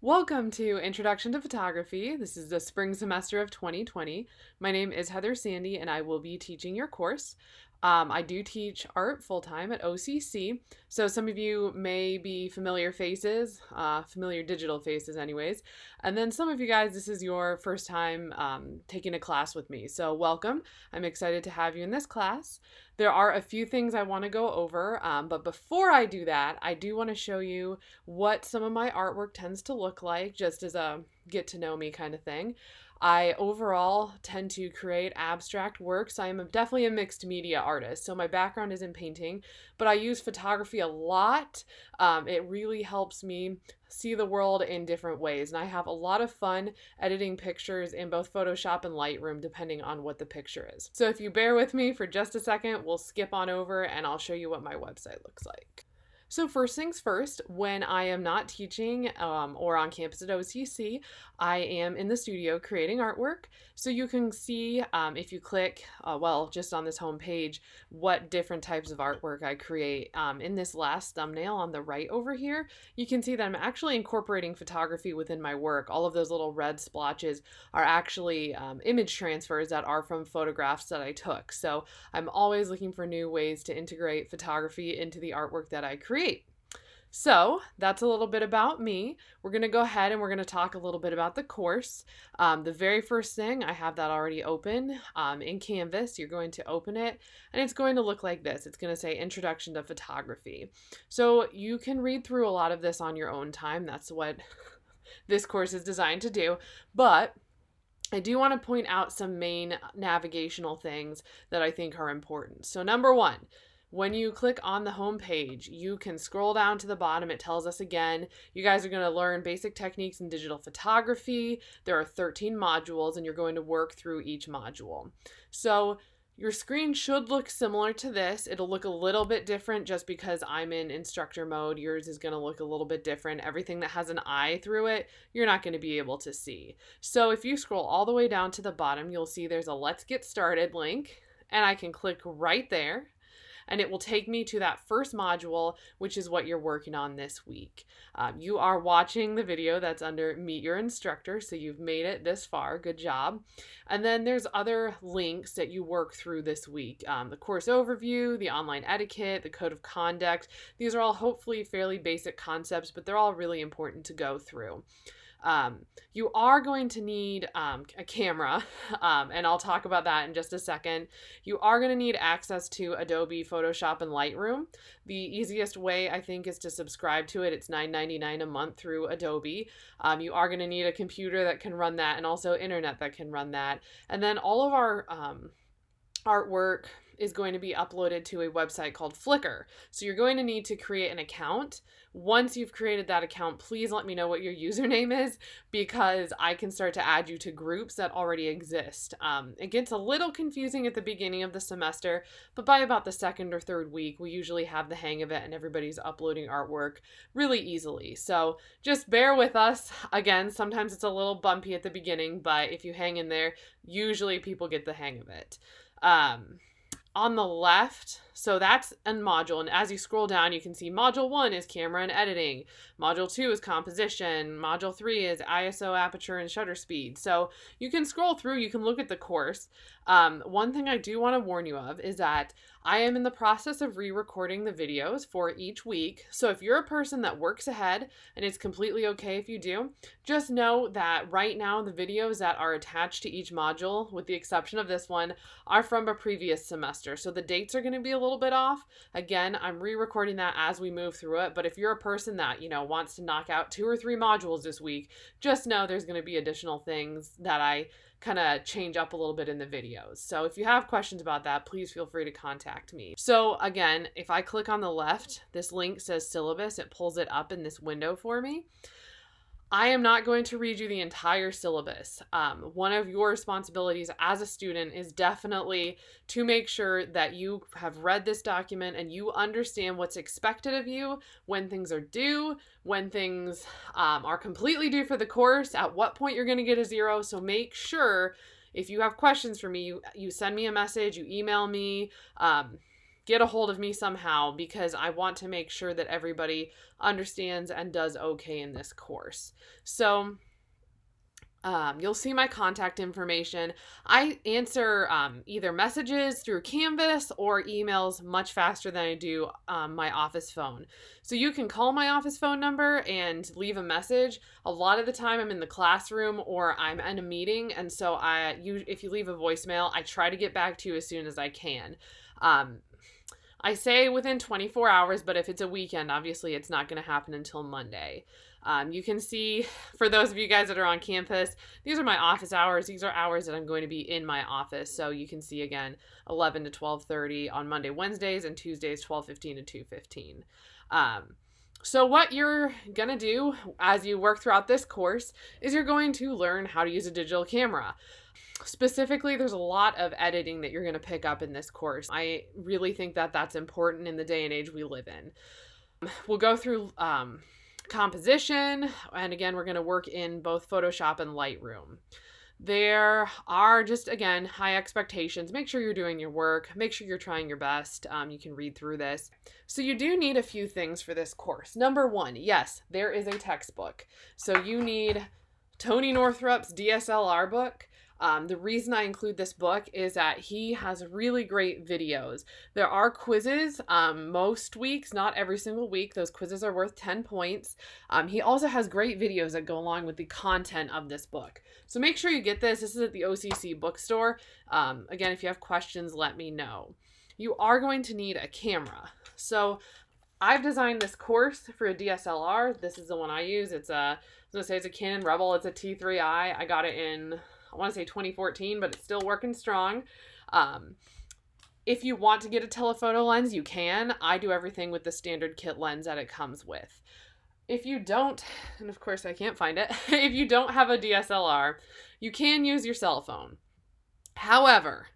Welcome to Introduction to Photography. This is the spring semester of 2020. My name is Heather Sandy and I will be teaching your course. I do teach art full-time at OCC, so some of you may be familiar faces, familiar digital faces anyways, and then some of you guys, this is your first time taking a class with me, so welcome. I'm excited to have you in this class. There are a few things I want to go over, but before I do that, I do want to show you what some of my artwork tends to look like, just as a get to know me kind of thing. I overall tend to create abstract works. I am definitely a mixed media artist, so my background is in painting, but I use photography a lot. It really helps me see the world in different ways, and I have a lot of fun editing pictures in both Photoshop and Lightroom depending on what the picture is. So if you bear with me for just a second, we'll skip on over and I'll show you what my website looks like. So first things first, when I am not teaching or on campus at OCC, I am in the studio creating artwork. So you can see if you click, just on this home page, what different types of artwork I create. In this last thumbnail on the right over here, you can see that I'm actually incorporating photography within my work. All of those little red splotches are actually image transfers that are from photographs that I took. So I'm always looking for new ways to integrate photography into the artwork that I create. So that's a little bit about me. We're going to go ahead and we're going to talk a little bit about the course. The very first thing, I have that already open in Canvas. You're going to open it and it's going to look like this. It's going to say Introduction to Photography. So you can read through a lot of this on your own time. That's what this course is designed to do. But I do want to point out some main navigational things that I think are important. So number one, when you click on the home page, you can scroll down to the bottom. It tells us again, you guys are going to learn basic techniques in digital photography. There are 13 modules and you're going to work through each module. So your screen should look similar to this. It'll look a little bit different just because I'm in instructor mode. Yours is going to look a little bit different. Everything that has an eye through it, you're not going to be able to see. So if you scroll all the way down to the bottom, you'll see there's a Let's Get Started link and I can click right there. And it will take me to that first module, which is what you're working on this week. You are watching the video that's under Meet Your Instructor, so you've made it this far. Good job. And then there's other links that you work through this week. The course overview, the online etiquette, the code of conduct. These are all hopefully fairly basic concepts, but they're all really important to go through. You are going to need a camera, and I'll talk about that in just a second. You are going to need access to Adobe Photoshop and Lightroom. The easiest way, I think, is to subscribe to it. It's $9.99 a month through Adobe. You are going to need a computer that can run that and also internet that can run that. And then all of our artwork is going to be uploaded to a website called Flickr. So you're going to need to create an account. Once you've created that account, please let me know what your username is because I can start to add you to groups that already exist. It gets a little confusing at the beginning of the semester, but by about the second or third week, we usually have the hang of it and everybody's uploading artwork really easily. So just bear with us. Again, sometimes it's a little bumpy at the beginning, but if you hang in there, usually people get the hang of it. On the left, so that's a module, and as you scroll down, you can see Module 1 is camera and editing, Module 2 is composition, Module 3 is ISO, aperture, and shutter speed. So you can scroll through, you can look at the course. One thing I do want to warn you of is that I am in the process of re-recording the videos for each week. So if you're a person that works ahead, and it's completely okay if you do, just know that right now the videos that are attached to each module, with the exception of this one, are from a previous semester. So the dates are going to be a little bit off. Again, I'm re-recording that as we move through it. But if you're a person that, wants to knock out 2 or 3 modules this week, just know there's going to be additional things that I kind of change up a little bit in the videos. So if you have questions about that, please feel free to contact me. So again, if I click on the left, this link says syllabus. It pulls it up in this window for me. I am not going to read you the entire syllabus. One of your responsibilities as a student is definitely to make sure that you have read this document and you understand what's expected of you, when things are due, when things are completely due for the course, at what point you're going to get a 0. So make sure if you have questions for me, you send me a message, you email me. get a hold of me somehow, because I want to make sure that everybody understands and does okay in this course. So you'll see my contact information. I answer either messages through Canvas or emails much faster than I do my office phone. So you can call my office phone number and leave a message. A lot of the time I'm in the classroom or I'm in a meeting, and so if you leave a voicemail, I try to get back to you as soon as I can. I say within 24 hours, but if it's a weekend, obviously it's not going to happen until Monday. You can see, for those of you guys that are on campus, these are my office hours. These are hours that I'm going to be in my office. So you can see, again, 11 to 12:30 on Monday, Wednesdays, and Tuesdays, 12:15 to 2:15. So what you're going to do as you work throughout this course is you're going to learn how to use a digital camera. Specifically, there's a lot of editing that you're going to pick up in this course. I really think that that's important in the day and age we live in. We'll go through composition, and again, we're going to work in both Photoshop and Lightroom. There are just, again, high expectations. Make sure you're doing your work. Make sure you're trying your best. You can read through this. So you do need a few things for this course. Number one, yes, there is a textbook. So you need Tony Northrup's DSLR book. The reason I include this book is that he has really great videos. There are quizzes most weeks, not every single week. Those quizzes are worth 10 points. He also has great videos that go along with the content of this book. So make sure you get this. This is at the OCC bookstore. Again, if you have questions, let me know. You are going to need a camera. So I've designed this course for a DSLR. This is the one I use. It's a Canon Rebel. It's a T3i. I got it in, I want to say 2014, but it's still working strong. If you want to get a telephoto lens, you can. I do everything with the standard kit lens that it comes with. If you don't, and of course I can't find it, if you don't have a DSLR, you can use your cell phone. However,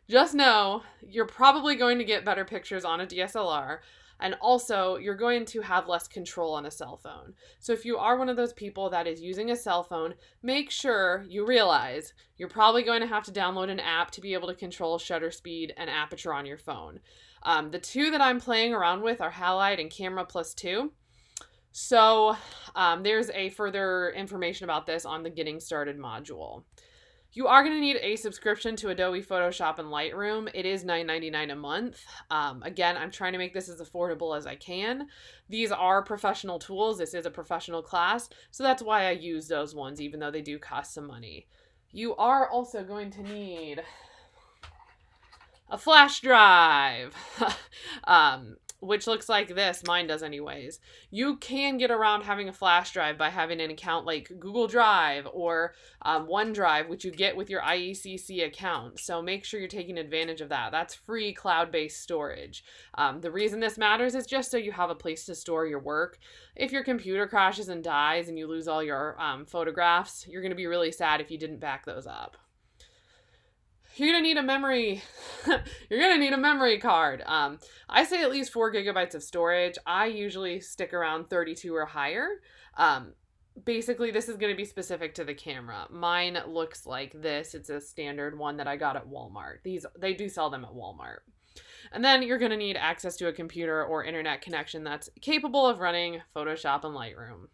just know you're probably going to get better pictures on a DSLR. And also, you're going to have less control on a cell phone. So if you are one of those people that is using a cell phone, make sure you realize you're probably going to have to download an app to be able to control shutter speed and aperture on your phone. The two that I'm playing around with are Halide and Camera Plus 2. So there's a further information about this on the Getting Started module. You are going to need a subscription to Adobe Photoshop and Lightroom. It is $9.99 a month. Again, I'm trying to make this as affordable as I can. These are professional tools. This is a professional class, so that's why I use those ones, even though they do cost some money. You are also going to need a flash drive, which looks like this. Mine does anyways. You can get around having a flash drive by having an account like Google Drive or OneDrive, which you get with your IECC account. So make sure you're taking advantage of that. That's free cloud-based storage. The reason this matters is just so you have a place to store your work. If your computer crashes and dies and you lose all your photographs, you're going to be really sad if you didn't back those up. You're going to need a memory. You're going to need a memory card. I say at least 4 gigabytes of storage. I usually stick around 32 or higher. Basically, this is going to be specific to the camera. Mine looks like this. It's a standard one that I got at Walmart. They do sell them at Walmart. And then you're going to need access to a computer or internet connection that's capable of running Photoshop and Lightroom.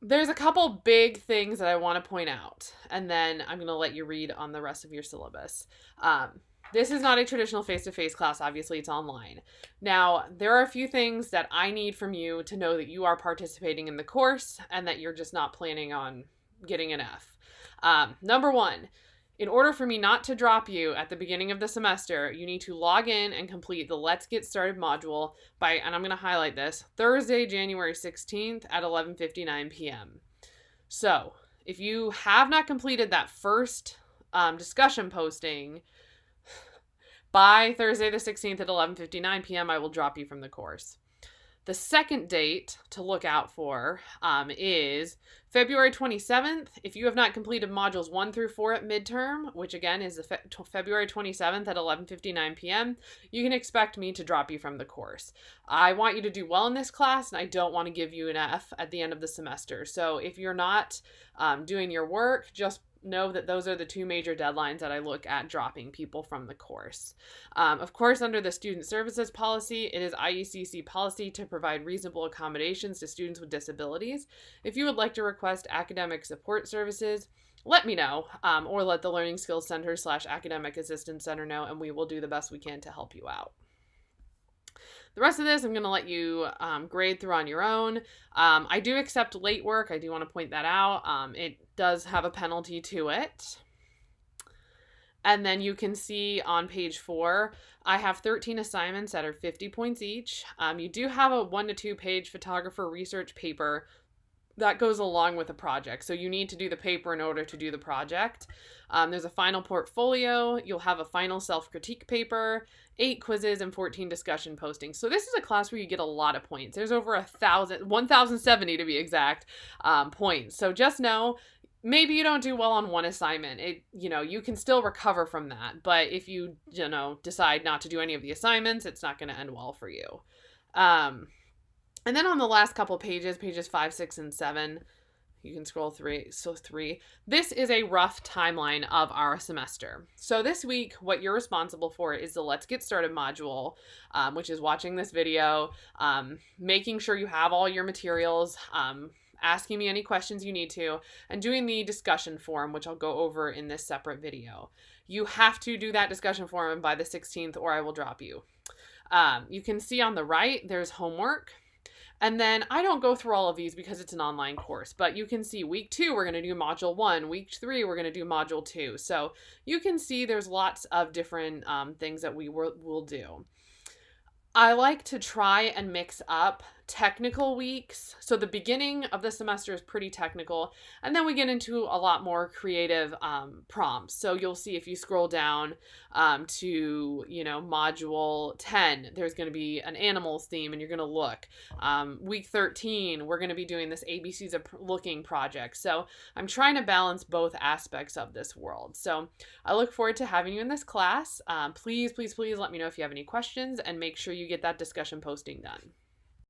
There's a couple big things that I want to point out, and then I'm going to let you read on the rest of your syllabus. This is not a traditional face-to-face class. Obviously, it's online. Now, there are a few things that I need from you to know that you are participating in the course and that you're just not planning on getting an F. Number one, in order for me not to drop you at the beginning of the semester, you need to log in and complete the Let's Get Started module by, and I'm going to highlight this, Thursday, January 16th at 11:59 p.m. So, if you have not completed that first discussion posting by Thursday the 16th at 11:59 p.m., I will drop you from the course. The second date to look out for is February 27th. If you have not completed modules 1 through 4 at midterm, which again is February 27th at 11:59 p.m., you can expect me to drop you from the course. I want you to do well in this class, and I don't want to give you an F at the end of the semester. So if you're not doing your work, just know that those are the two major deadlines that I look at dropping people from the course. Of course, under the student services policy, it is IECC policy to provide reasonable accommodations to students with disabilities. If you would like to request academic support services, let me know, or let the Learning Skills Center / Academic Assistance Center know, and we will do the best we can to help you out. The rest of this, I'm going to let you grade through on your own. I do accept late work. I do want to point that out. It does have a penalty to it. And then you can see on page 4, I have 13 assignments that are 50 points each. You do have a 1 to 2 page photographer research paper that goes along with the project. So you need to do the paper in order to do the project. There's a final portfolio. You'll have a final self-critique paper, 8 quizzes, and 14 discussion postings. So this is a class where you get a lot of points. There's over 1,070 to be exact, points. So just know, maybe you don't do well on one assignment. You can still recover from that. But if you decide not to do any of the assignments, it's not going to end well for you. And then on the last couple pages 5, 6, and 7, you can scroll 3. So 3. This is a rough timeline of our semester. So this week, what you're responsible for is the Let's Get Started module, which is watching this video, making sure you have all your materials, asking me any questions you need to, and doing the discussion forum, which I'll go over in this separate video. You have to do that discussion forum by the 16th or I will drop you. You can see on the right, there's homework. And then I don't go through all of these because it's an online course, but you can see week 2, we're going to do module 1. Week 3, we're going to do module 2. So you can see there's lots of different things that we will do. I like to try and mix up technical weeks. So the beginning of the semester is pretty technical, and then we get into a lot more creative prompts. So you'll see if you scroll down to module 10, there's going to be an animals theme, and you're going to look. Week 13, we're going to be doing this ABCs of Looking project. So I'm trying to balance both aspects of this world. So I look forward to having you in this class. Please let me know if you have any questions, and make sure you get that discussion posting done.